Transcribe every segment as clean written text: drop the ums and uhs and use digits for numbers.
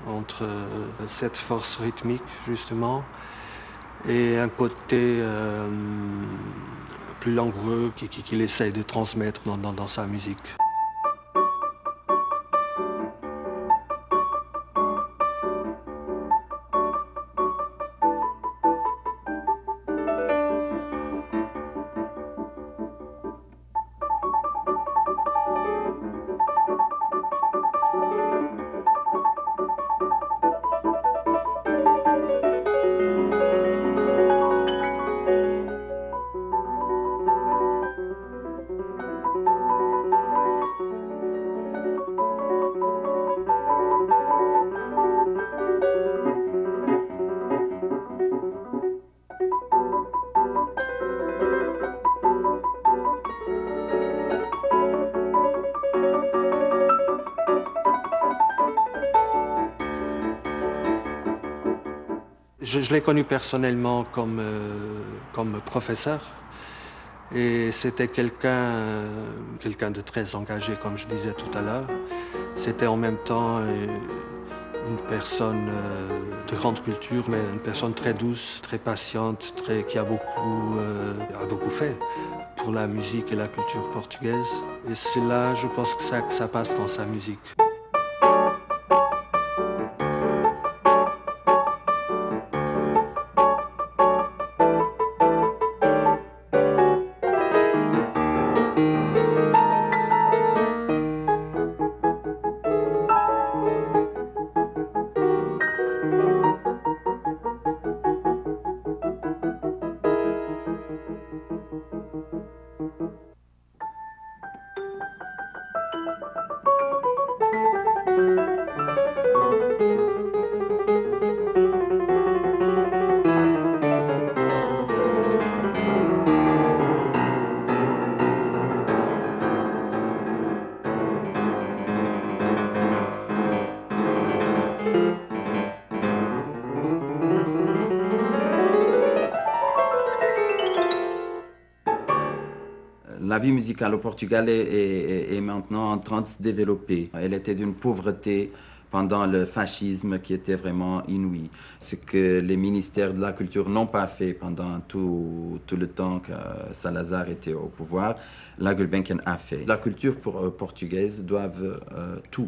entre cette force rythmique, justement, et un côté plus langoureux qu'il essaye de transmettre dans sa musique. Je l'ai connu personnellement comme professeur et c'était quelqu'un de très engagé, comme je disais tout à l'heure. C'était en même temps une personne de grande culture, mais une personne très douce, très patiente, qui a beaucoup fait pour la musique et la culture portugaise. Et c'est là, je pense que ça passe dans sa musique. La vie musicale au Portugal est maintenant en train de se développer. Elle était d'une pauvreté pendant le fascisme qui était vraiment inouï. Ce que les ministères de la Culture n'ont pas fait pendant tout le temps que Salazar était au pouvoir, la Gulbenkian a fait. La culture portugaise doit tout,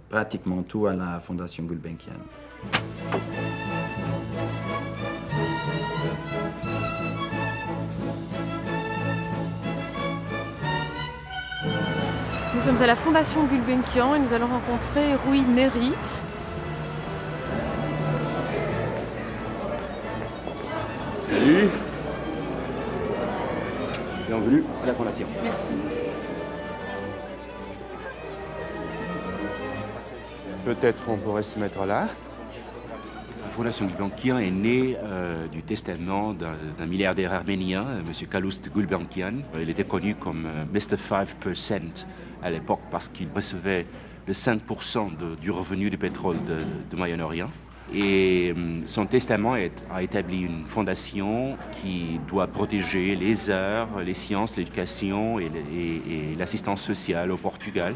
pratiquement tout à la Fondation Gulbenkian. Nous sommes à la Fondation Gulbenkian et nous allons rencontrer Rui Neri. Salut. Bienvenue à la Fondation. Merci. Peut-être on pourrait se mettre là. La Fondation Gulbenkian est née du testament d'un milliardaire arménien, M. Calouste Gulbenkian. Il était connu comme Mr. 5% à l'époque parce qu'il recevait le 5% du revenu du pétrole de Moyen-Orient. Et son testament a établi une fondation qui doit protéger les arts, les sciences, l'éducation et l'assistance sociale au Portugal.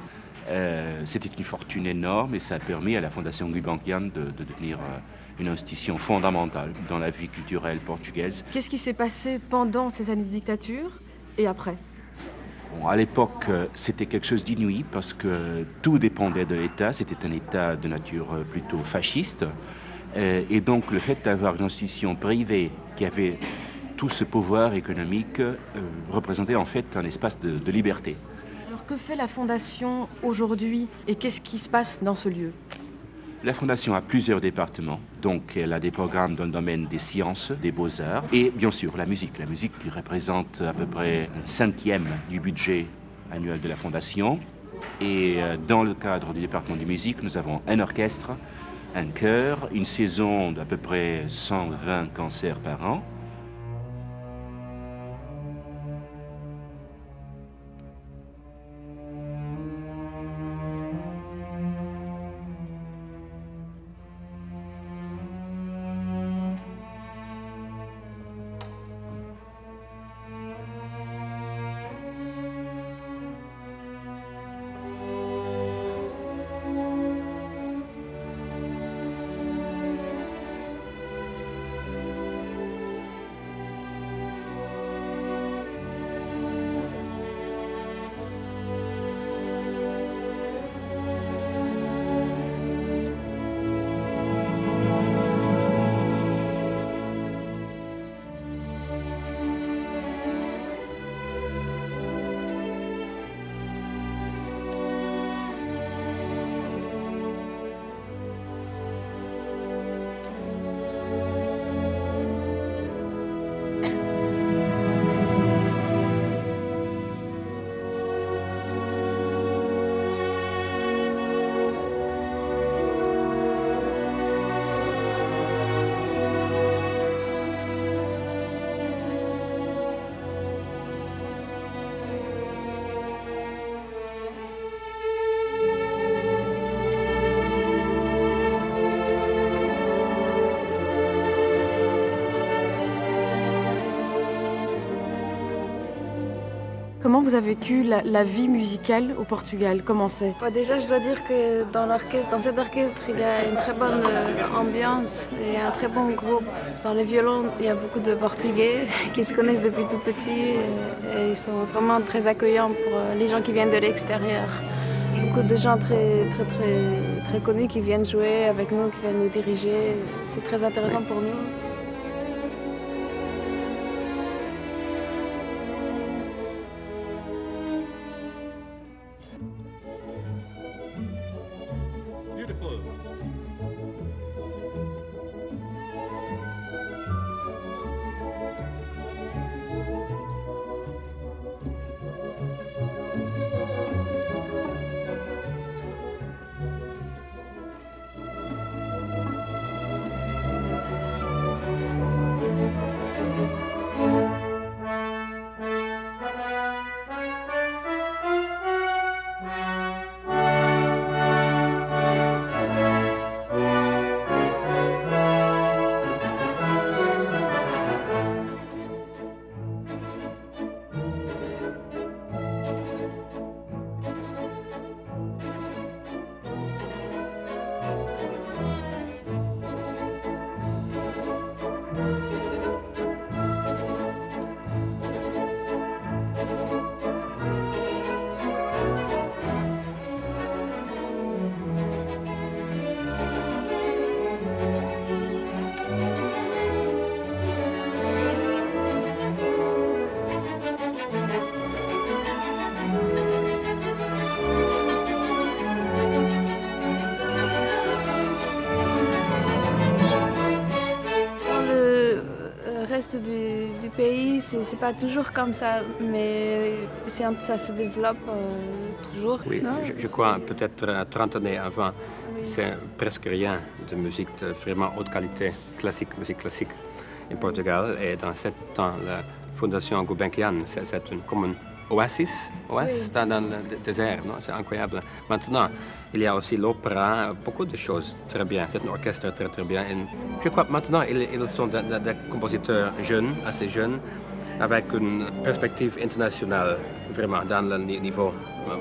C'était une fortune énorme et ça a permis à la Fondation Gulbenkian de devenir une institution fondamentale dans la vie culturelle portugaise. Qu'est-ce qui s'est passé pendant ces années de dictature et après ? Bon, à l'époque, c'était quelque chose d'inouï parce que tout dépendait de l'État. C'était un État de nature plutôt fasciste. Et donc, le fait d'avoir une institution privée qui avait tout ce pouvoir économique représentait en fait un espace de liberté. Alors, que fait la Fondation aujourd'hui et qu'est-ce qui se passe dans ce lieu ? La Fondation a plusieurs départements, donc elle a des programmes dans le domaine des sciences, des beaux-arts et bien sûr la musique. La musique qui représente à peu près un cinquième du budget annuel de la Fondation. Et dans le cadre du département de musique, nous avons un orchestre, un chœur, une saison d'à peu près 120 concerts par an. Comment vous avez vécu la vie musicale au Portugal? Comment c'est? Déjà, je dois dire que dans cet orchestre, il y a une très bonne ambiance et un très bon groupe. Dans les violons, il y a beaucoup de Portugais qui se connaissent depuis tout petit et ils sont vraiment très accueillants pour les gens qui viennent de l'extérieur. Beaucoup de gens très connus qui viennent jouer avec nous, qui viennent nous diriger. C'est très intéressant pour nous. Du pays, c'est pas toujours comme ça, mais ça se développe toujours. Oui, je crois peut-être 30 années avant, c'est presque rien de musique de vraiment haute qualité, musique classique en Portugal. Et dans ce temps, la Fondation Gulbenkian, c'est comme un oasis dans le désert, c'est incroyable. Maintenant, il y a aussi l'opéra, beaucoup de choses très bien. C'est un orchestre très bien. Et je crois que maintenant, ils sont des compositeurs jeunes, assez jeunes, avec une perspective internationale, vraiment, dans le niveau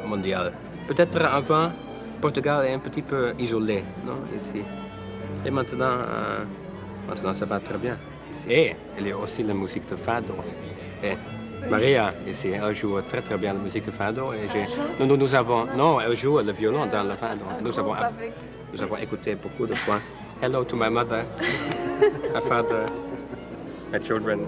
mondial. Peut-être avant, Portugal est un petit peu isolé, non, ici. Et maintenant, ça va très bien. Et il y a aussi la musique de fado. Et Maria, ici, elle joue très bien la musique de fado. Et nous avons... Non, elle joue le violon dans le fado. Nous avons écouté beaucoup de fois. Hello to my mother, my father, my children.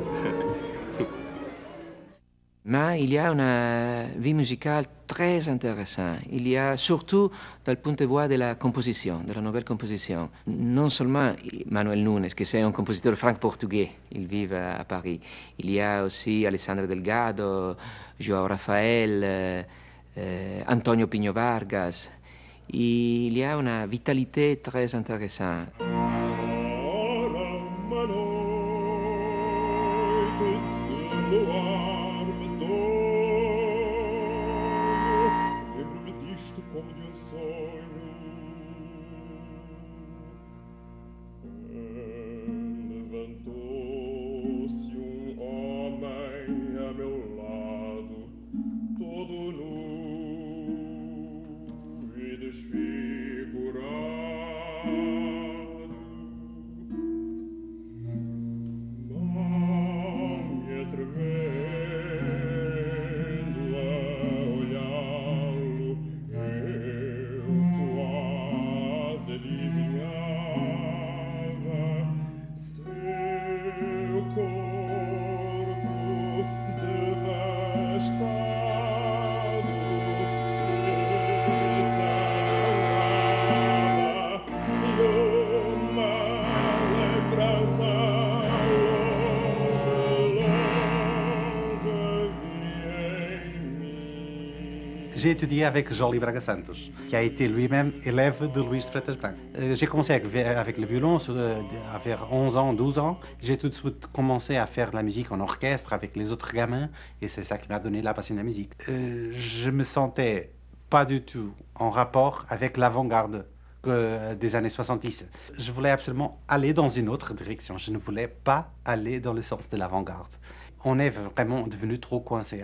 Mais il y a une vie musicale très intéressante. Il y a surtout dans le point de vue de la composition, de la nouvelle composition. Non seulement Manuel Nunes, qui est un compositeur franco-portugais, il vit à Paris. Il y a aussi Alessandro Delgado, João Rafael, Antonio Pinho Vargas. Il y a une vitalité très intéressante. J'ai étudié avec Joly Braga Santos, qui a été lui-même élève de Luís de Freitas Branco. J'ai commencé avec le violon vers 11 ans, 12 ans. J'ai tout de suite commencé à faire de la musique en orchestre avec les autres gamins et c'est ça qui m'a donné la passion de la musique. Je me sentais pas du tout en rapport avec l'avant-garde des années 70. Je voulais absolument aller dans une autre direction. Je ne voulais pas aller dans le sens de l'avant-garde. On est vraiment devenu trop coincé.